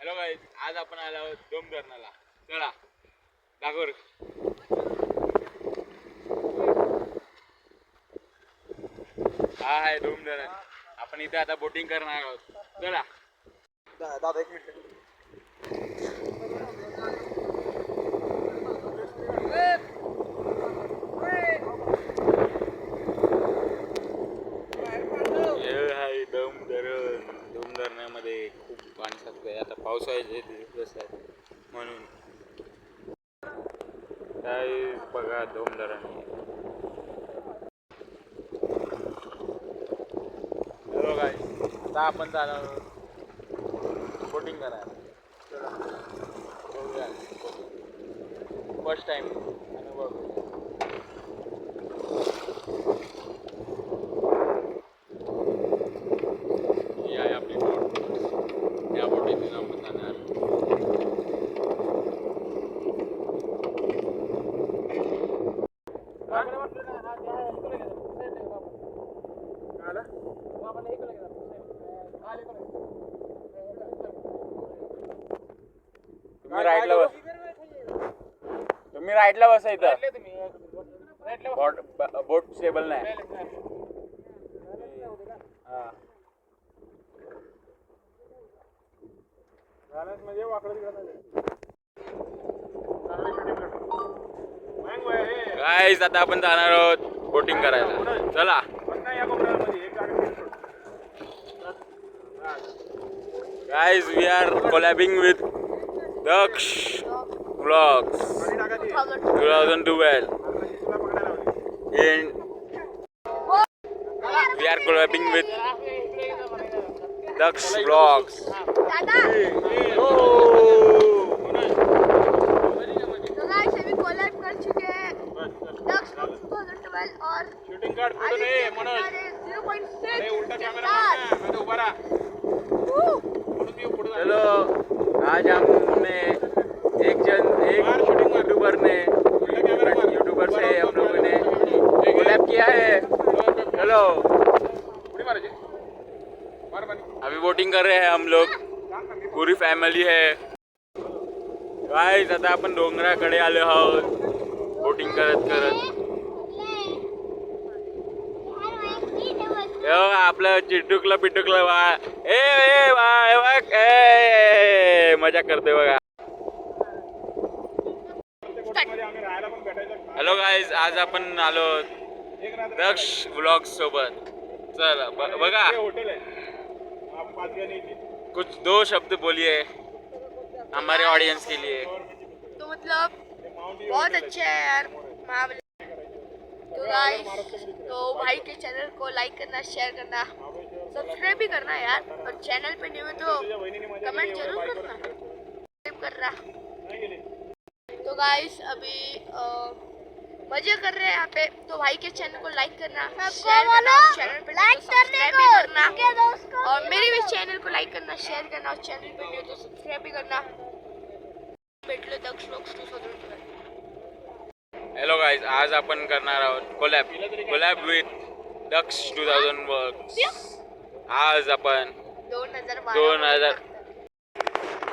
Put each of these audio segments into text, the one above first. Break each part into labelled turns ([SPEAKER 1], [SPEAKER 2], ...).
[SPEAKER 1] Hello guys, आज आपण आलो आहोत डोम धरणाला. चला दाखवर. हा आहे डोम धरण. आपण इथे आता बोटिंग करणार आहोत. चला
[SPEAKER 2] दादा एक मिनिट.
[SPEAKER 1] डोम धरण. डोम धरणामध्ये खूप पाणी साचलंय. आता पावसाळ्याचे दिवस आहे म्हणून. काय बघा डोम धरण. हॅलो काय, आता आपण जाणार बोटिंग करायला. बघूया फर्स्ट टाइम अनुभव. ही आहे आपली बोट. या बोटीतून आपण जाणार. तुम्ही राईटला बसा इथं. बोट स्टेबल नाही. गाईज आता आपण जाणार आहोत बोटिंग करायला. चला guys, we are collabing with Daksh vlogs 2012 and we are collabing with Daksh Vlogs.
[SPEAKER 3] तो गाइस अभी कोलैब कर चुके हैं दक्ष 2012 और
[SPEAKER 1] शूटिंग कार्ड फोटो नहीं मनोज.
[SPEAKER 3] 0.6.
[SPEAKER 1] अरे उल्टा कैमरा मारना. मैं तो उभा रहा.
[SPEAKER 2] हेलो, आज हमने एक यूट्यूबर से हम लोगों ने कोलैब किया है. हेलो,
[SPEAKER 1] अभी बोटिंग कर रहे हैं हम लोग. पूरी फॅमिली है. गाइस आता आपण डोंगराकडे आलो आहोत बोटिंग करत करत. आपलं चिटुकला पिटुकला वा मजा करते बघा. हॅलो गाईज, आज आपण आलो दक्ष व्लॉग सोबत. चला बघा, कुछ दो शब्द बोलिए हमारे ऑडियंस के लिए.
[SPEAKER 3] तो मतलब बहुत अच्छा है यार महाबली. तो गाइस, तो भाई के चैनल को लाइक करना, शेयर करना, सब्सक्राइब भी करना यार. और चैनल पे न्यू है तो कमेंट जरूर करना. सब्सक्राइब करना. तो गाइस अभी मजे कर रहे हैं यहाँ पे. तो भाई के चैनल को लाइक करना, शेयर करना, चैनल पे लाइक सब्सक्राइब भी करना. और मेरे भी चैनल को लाइक करना, शेयर करना, और चैनल पे न्यू तो सब्सक्राइब भी करना. भेटलो दक्ष व्लॉग्स 2012.
[SPEAKER 1] हॅलो गाईज, आज आपण करणार आहोत कोलॅब विथ दक्ष 2012. आज आपण 2000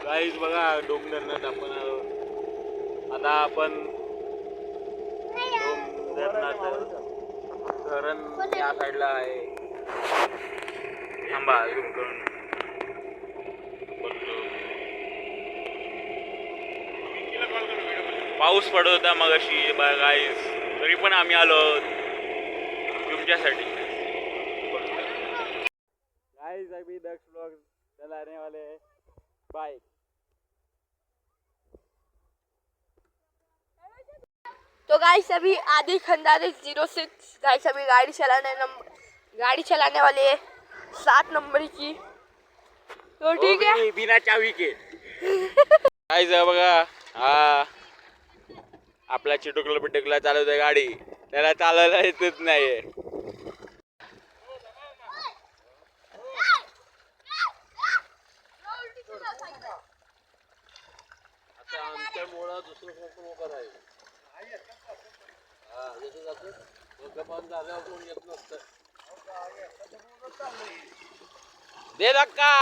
[SPEAKER 1] गाईज बघा डोम धरणात आपण आलो. आता आपण डोम धरणाचं धरण या साईडला आहे. थांबा झूम करून बोलतो. पाऊस पडत होता मगाशी गाईज, तरी पण आम्ही आलो तुमच्यासाठी. गाईज अभी दक्ष व्लॉग चलाने वाले हैं. बाय.
[SPEAKER 3] तो गाइस अभी आदि खंडारे 06 गाइस अभी गाड़ी चलाने वाले हैं 7 नंबर की. तो ठीक है,
[SPEAKER 1] बिना चावी के. गाईज बघा, हा आपला चिटुकला पिटुकला चालवतोय गाडी. त्याला चालवायला येतच नाहीये. दे धक्का.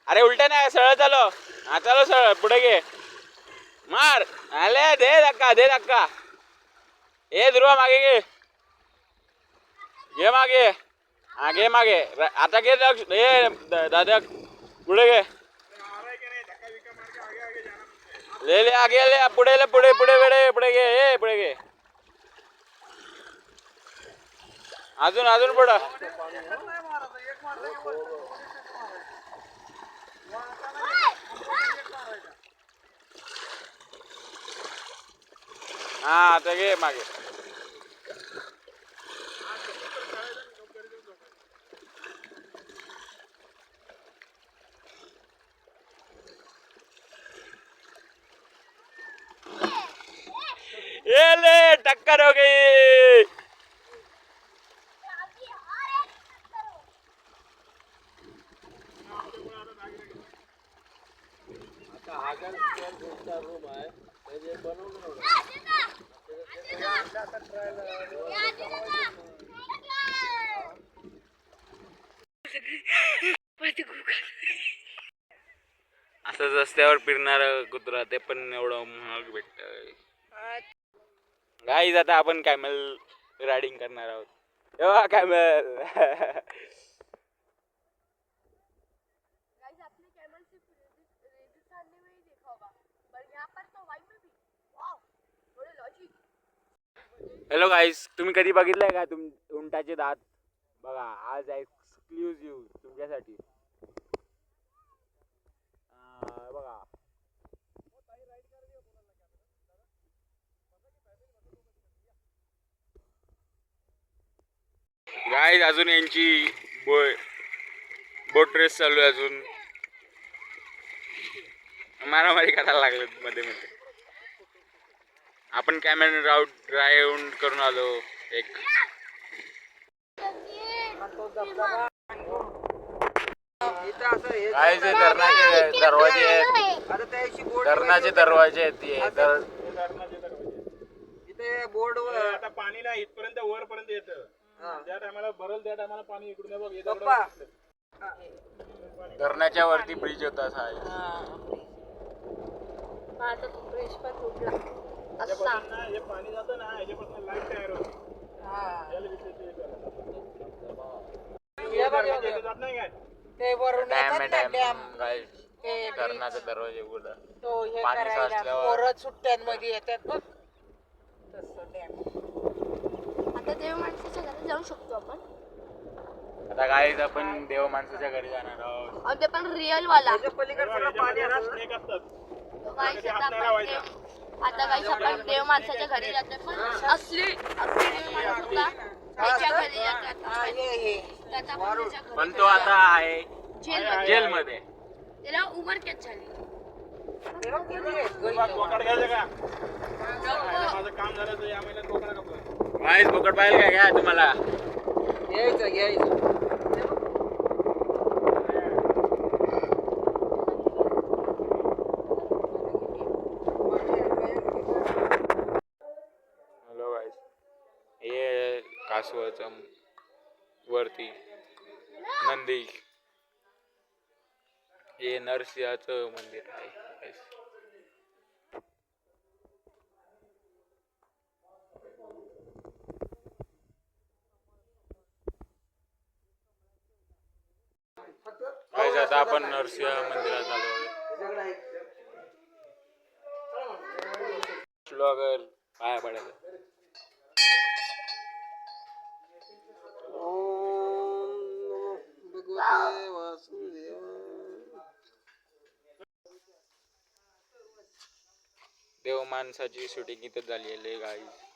[SPEAKER 1] अरे उलटा नाही, सरळ चालो. हा चलो सर पुढे घे मार आले दे धक्का ए ध्रुवा मागे घे मागे हा घे मागे आता घे दादा पुढे घे ले आगे ले पुढे पुढे घे अजून पुढं हा आता घे मागे ये ले टक्कर हो गई असं रस्त्यावर फिरणार कुत्रा ते पण एवढं महाग भेटत गाईज आता आपण कॅमल रायडिंग करणार आहोत तेव्हा कॅमल हॅलो गाईज तुम्ही कधी बघितलंय का उंटाचे दात बघा आज एक्सक्लुझिव्ह तुमच्यासाठी बघा गाईज अजून यांची बोट रेस चालू आहे अजून मारामारी करायला लागले मध्ये आपण कॅमेरा राऊंड करून आलो एक धरणाचे दरवाजे आहेत
[SPEAKER 2] इथे बोर्ड
[SPEAKER 4] आता पाणी ना इथपर्यंत वरपर्यंत येतं ज्या टायमाला भरल त्या टायमाला पाणी इकडून बघ
[SPEAKER 1] धरणाच्या वरती ब्रिज होता
[SPEAKER 4] हे पाणी जातं ना ह्याच्यापासून लाईट तयार होते जात नाही काय
[SPEAKER 1] धरणाचे दरवाजे
[SPEAKER 2] तो हे
[SPEAKER 1] पाणी
[SPEAKER 2] करायला
[SPEAKER 1] साचल्यावर
[SPEAKER 2] परत सुट्ट्यांमध्ये येतात बघ तसं डॅम
[SPEAKER 3] आता देव माणसाच्या घरी जाऊ शकतो आपण
[SPEAKER 1] आता गाईज आपण देव माणसाच्या घरी जाणार आहोत
[SPEAKER 3] आणि ते पण रिअल वाला
[SPEAKER 2] पलीकडचं पाणी
[SPEAKER 4] स्नेक असतात
[SPEAKER 3] गाईस आता गाईस आपण देव माणसाच्या घरी जातोय पण असली देव माणसाला त्याच्या घरी जातात त्याचा पण त्याच्या घरी
[SPEAKER 1] पण तो आता आहे जेलमध्ये
[SPEAKER 3] त्याला उमर कैद झाली
[SPEAKER 4] बोकड घ्यायचं का माझं काम झालं तर या महिन्यात बोकड कापलं
[SPEAKER 1] गाईज बोकड पाहिजे काय घ्या तुम्हाला
[SPEAKER 2] घ्यायचं
[SPEAKER 1] हॅलो गाईज हे कासवाचं वरती नंदी हे नरसिंहाचं मंदिर आहे गाईज आता आपण नरसिंह मंदिरात आलो आहे श्लोगर पाया पडायला देव माणसाची शूटिंग इथं झाली आहे गाईज